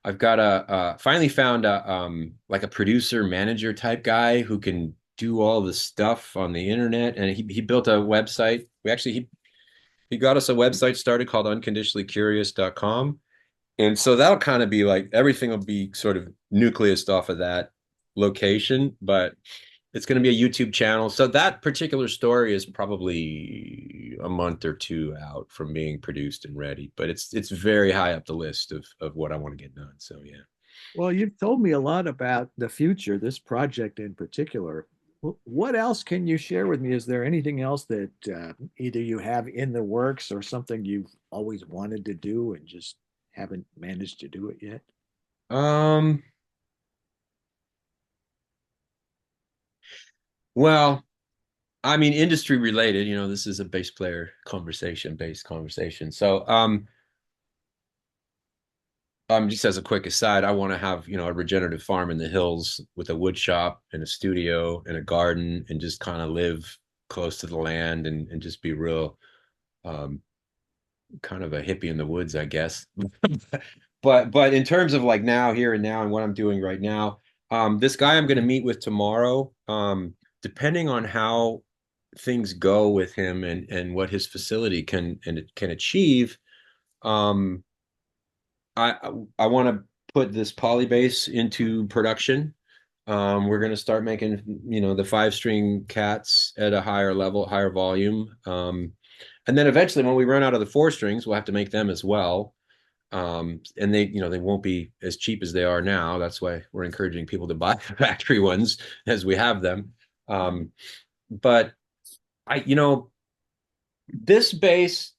a finally found a like a producer manager type guy who can do all the stuff on the internet, and he built a website. He got us a website started called unconditionallycurious.com. And so that'll kind of be like everything will be sort of nucleused off of that location, but it's going to be a YouTube channel. So that particular story is probably a month or two out from being produced and ready, but it's very high up the list of what I want to get done. So yeah. Well, you've told me a lot about the future, this project in particular. What else can you share with me? Is there anything else that either you have in the works or something you've always wanted to do and just haven't managed to do it yet? Um, well, I mean, industry related, this is a bass player conversation, bass conversation. So, just as a quick aside, I want to have, a regenerative farm in the hills with a wood shop and a studio and a garden and just kind of live close to the land and just be real, um, kind of a hippie in the woods, I guess. But in terms of like now, here and now, and what I'm doing right now, This guy I'm going to meet with tomorrow, depending on how things go with him and what his facility can achieve, um, I I want to put this poly bass into production. We're going to start making, the five string cats at a higher level, higher volume. And then eventually, when we run out of the four strings, we'll have to make them as well. And they won't be as cheap as they are now. That's why we're encouraging people to buy factory ones as we have them. But this bass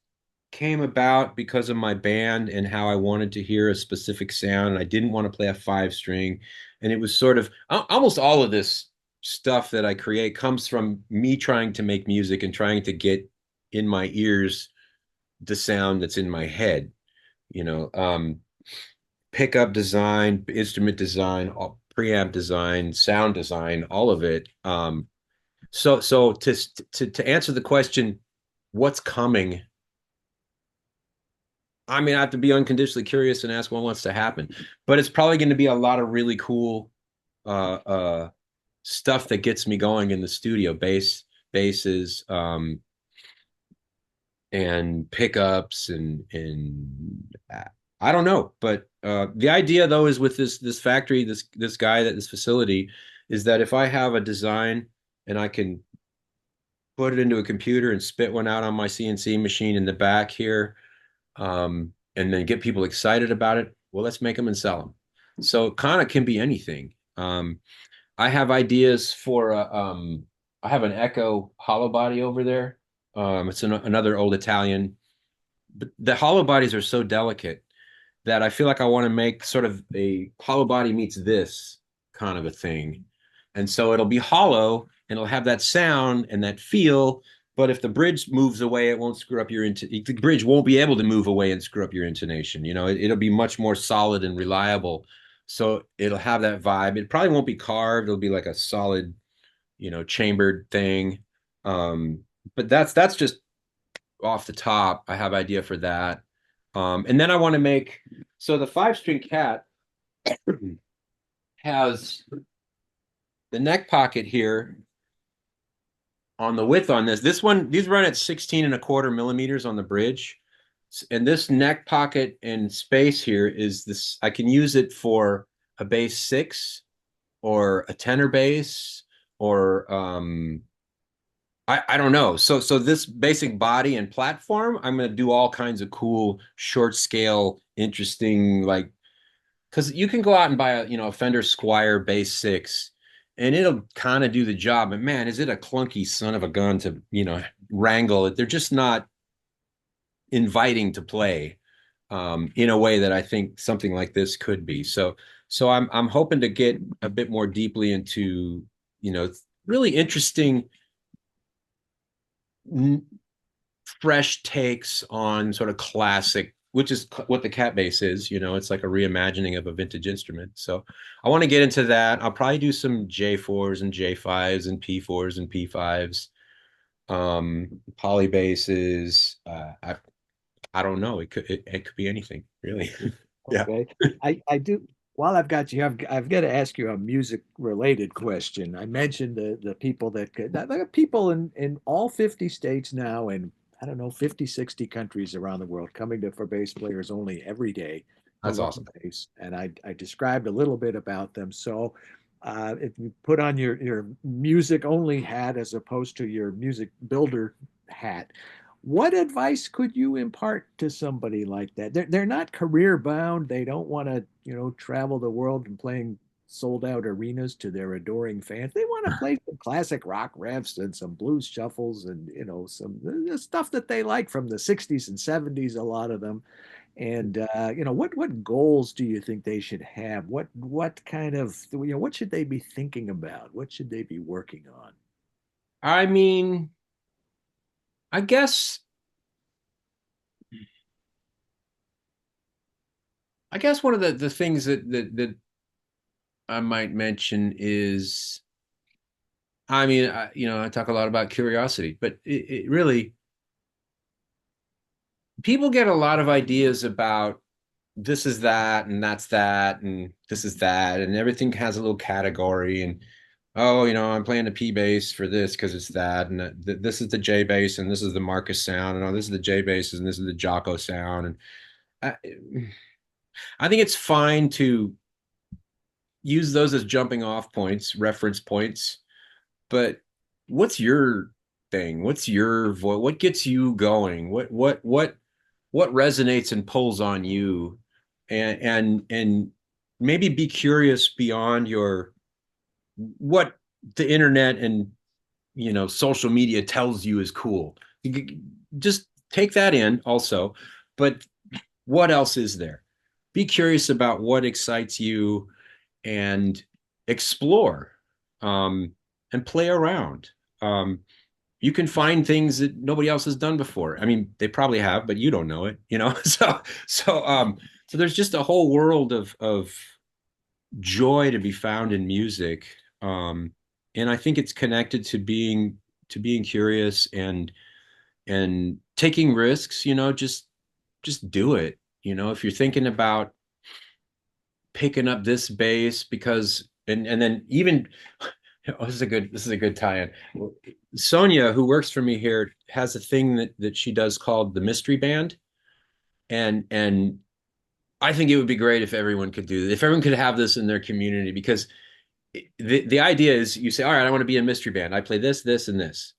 came about because of my band and how I wanted to hear a specific sound, and I didn't want to play a five string. And it was sort of almost all of this stuff that I create comes from me trying to make music and trying to get in my ears the sound that's in my head. You know, pickup design, instrument design, preamp design, sound design, all of it. So to answer the question, what's coming? I mean, I have to be unconditionally curious and ask what wants to happen. But it's probably going to be a lot of really cool uh, uh, stuff that gets me going in the studio, basses, and pickups and I don't know. But the idea though is with this factory, this guy that this facility is that if I have a design and I can put it into a computer and spit one out on my CNC machine in the back here, and then get people excited about it. Well, let's make them and sell them. So it kind of can be anything. I have ideas for I have an Echo hollow body over there. It's another old Italian. But the hollow bodies are so delicate that I feel like I want to make sort of a hollow body meets this kind of a thing. And so it'll be hollow and it'll have that sound and that feel. But if the bridge moves away, it won't screw up the bridge won't be able to move away and screw up your intonation. It'll be much more solid and reliable. So it'll have that vibe. It probably won't be carved. It'll be like a solid, chambered thing. Um, but that's just off the top. I have idea for that. And then I want to make so the five string cat has the neck pocket here on the width on this. This one, these run at 16 and a quarter millimeters on the bridge. And this neck pocket and space here is this, I can use it for a bass six or a tenor bass or I don't know. So this basic body and platform, I'm gonna do all kinds of cool short scale, interesting, like because you can go out and buy a Fender Squire bass six and it'll kind of do the job. But man, is it a clunky son of a gun to, wrangle it. They're just not inviting to play in a way that I think something like this could be. So I'm hoping to get a bit more deeply into, really interesting fresh takes on sort of classic, which is what the cat bass is. It's like a reimagining of a vintage instrument. So I want to get into that. I'll probably do some J4s and J5s and P4s and P5s, poly basses. I don't know. It could be anything, really. Yeah, Okay. I do. While I've got you, I've got to ask you a music related question. I mentioned the people that could, there are people in all 50 states now, and I don't know, 50, 60 countries around the world coming to For Bass Players Only every day to that's learn awesome. bass. And I described a little bit about them. So if you put on your music only hat as opposed to your music builder hat, what advice could you impart to somebody like that? They're not career bound. They don't want to, travel the world and playing sold out arenas to their adoring fans. They want to play some classic rock riffs and some blues shuffles and, some stuff that they like from the 60s and 70s, a lot of them. And what goals do you think they should have? What kind of, what should they be thinking about? What should they be working on? I mean, I guess one of the things that I might mention is, I mean, I talk a lot about curiosity, but it really, people get a lot of ideas about this is that and that's that and this is that and everything has a little category and oh, I'm playing the P bass for this because it's that and this is the J bass and this is the Marcus sound and oh, this is the J bass and this is the Jocko sound and I, I think it's fine to use those as jumping off points, reference points, but what's your thing? What's your voice? What gets you going? What resonates and pulls on you? And maybe be curious beyond your what the internet and social media tells you is cool. Just take that in also, but what else is there? Be curious about what excites you and explore um, and play around. Um, you can find things that nobody else has done before. I mean, they probably have, but you don't know it. So there's just a whole world of joy to be found in music. And I think it's connected to being curious and taking risks, just do it. If you're thinking about picking up this bass because and then even oh, this is a good tie-in. Sonia, who works for me here, has a thing that she does called the mystery band. And I think it would be great if everyone could do this, if everyone could have this in their community, because the idea is you say, all right, I want to be a mystery band. I play this, this, and this.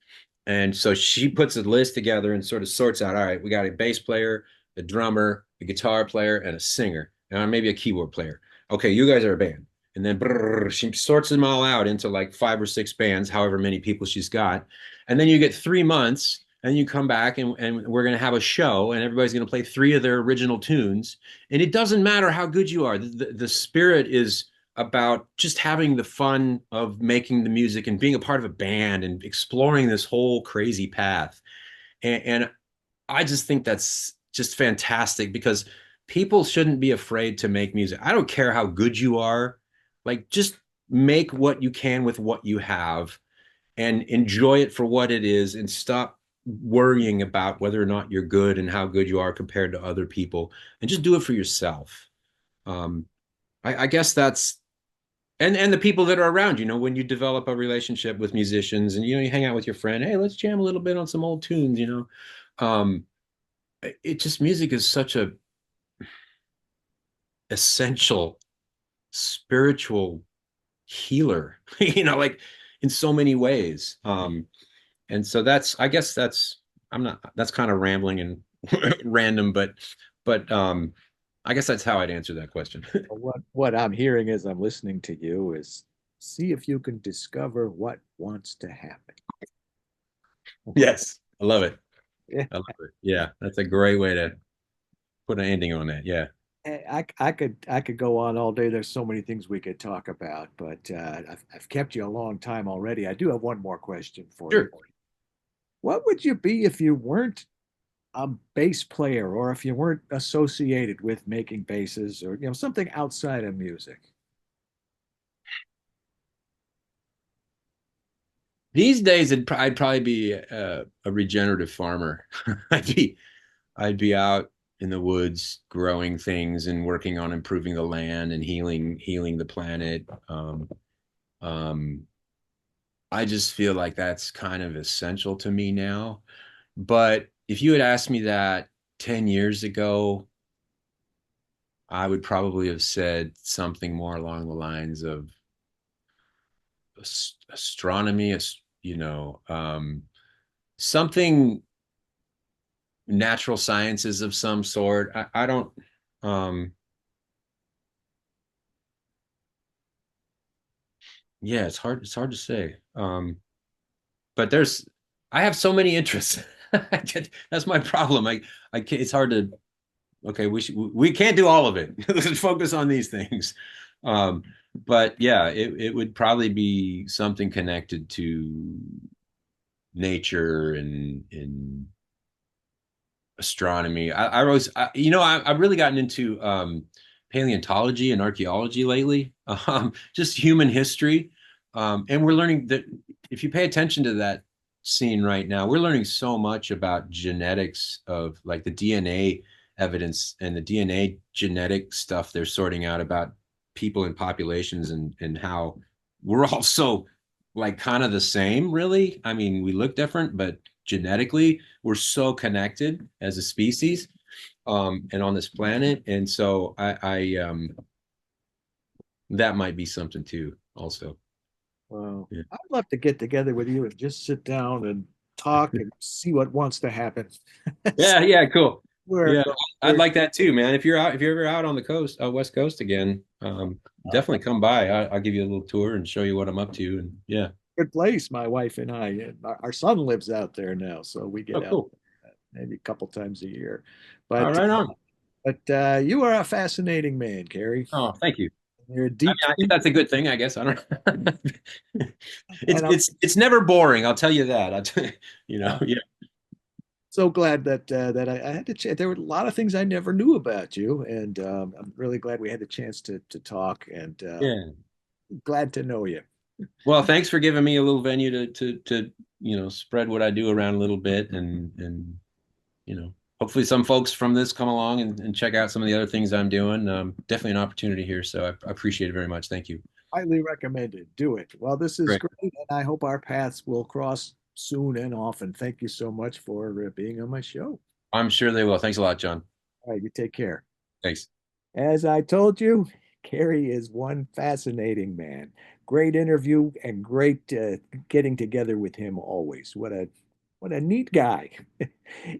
And so she puts a list together and sort of sorts out, all right, we got a bass player, a drummer, a guitar player, and a singer, and maybe a keyboard player. Okay, you guys are a band. And then she sorts them all out into like 5 or 6 bands, however many people she's got. And then you get 3 months, and you come back, and we're going to have a show, and everybody's going to play 3 of their original tunes. And it doesn't matter how good you are. The spirit is about just having the fun of making the music and being a part of a band and exploring this whole crazy path. And I just think that's just fantastic because people shouldn't be afraid to make music. I don't care how good you are. Like, just make what you can with what you have and enjoy it for what it is and stop worrying about whether or not you're good and how good you are compared to other people, and just do it for yourself. I guess that's and the people that are around, when you develop a relationship with musicians and you hang out with your friend, hey, let's jam a little bit on some old tunes. um it just music is such a essential spiritual healer, like in so many ways. And so I guess that's kind of rambling and random, but I guess that's how I'd answer that question. What I'm hearing as I'm listening to you is see if you can discover what wants to happen. Yes, I love it. Yeah. I love it. Yeah, that's a great way to put an ending on that. Yeah. I could go on all day. There's so many things we could talk about, but I've kept you a long time already. I do have one more question for you. Sure. What would you be if you weren't a bass player, or if you weren't associated with making basses, or something outside of music? These days, I'd probably be a regenerative farmer. I'd be I'd be out in the woods growing things and working on improving the land and healing the planet. Um, I just feel like that's kind of essential to me now. But if you had asked me that 10 years ago, I would probably have said something more along the lines of astronomy, something natural sciences of some sort. I don't. Um, yeah, it's hard. It's hard to say. But I have so many interests. That's my problem. I can't, it's hard to. Okay, we can't do all of it. Let's focus on these things. Um, but yeah, it would probably be something connected to nature and astronomy. I've really gotten into paleontology and archaeology lately, just human history. And we're learning that if you pay attention to that scene right now, we're learning so much about genetics of like the DNA evidence and the DNA genetic stuff they're sorting out about people and populations and how we're all so like kind of the same, really. I mean, we look different, but genetically we're so connected as a species, and on this planet. And so I that might be something too, also. Well, Yeah. I'd love to get together with you and just sit down and talk and see what wants to happen. Yeah, yeah, cool. We're Yeah, going I'd we're, like that too, man. If you're ever out on the coast, West Coast again, definitely come by. I'll give you a little tour and show you what I'm up to. And yeah. good place, my wife and I. And our son lives out there now, so we Oh, get out cool. maybe a couple times a year. All But right, on. you are a fascinating man, Carey. Oh, thank you. You're a I deep mean, I think thinker, that's a good thing, I guess. I don't know. and It's never boring. I'll tell you that. I'm Yeah. so glad that I had to. There were a lot of things I never knew about you, and I'm really glad we had the chance to talk. And Yeah. glad to know you. Well, thanks for giving me a little venue to spread what I do around a little bit, and hopefully some folks from this come along and check out some of the other things I'm doing. Definitely an opportunity here, so I appreciate it very much. Thank you. Highly recommended. Do it. Well, this is Great. great, and I hope our paths will cross soon and often. Thank you so much for being on my show. I'm sure they will. Thanks a lot, John. All right, you take care. Thanks. As I told you, Carey is one fascinating man. Great interview and great getting together with him always. What a neat guy.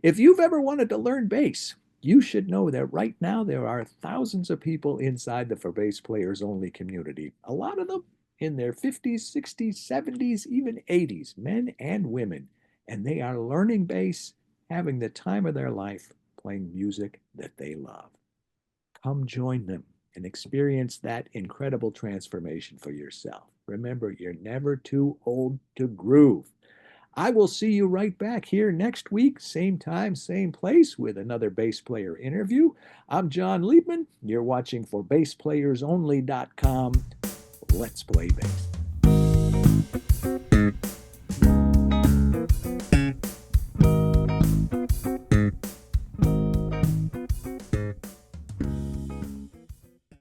If you've ever wanted to learn bass, you should know that right now there are thousands of people inside the For Bass Players Only community. A lot of them in their 50s, 60s, 70s, even 80s, men and women. And they are learning bass, having the time of their life playing music that they love. Come join them and experience that incredible transformation for yourself. Remember, you're never too old to groove. I will see you right back here next week, same time, same place, with another bass player interview. I'm John Liebman. You're watching for BassPlayersOnly.com. Let's play bass.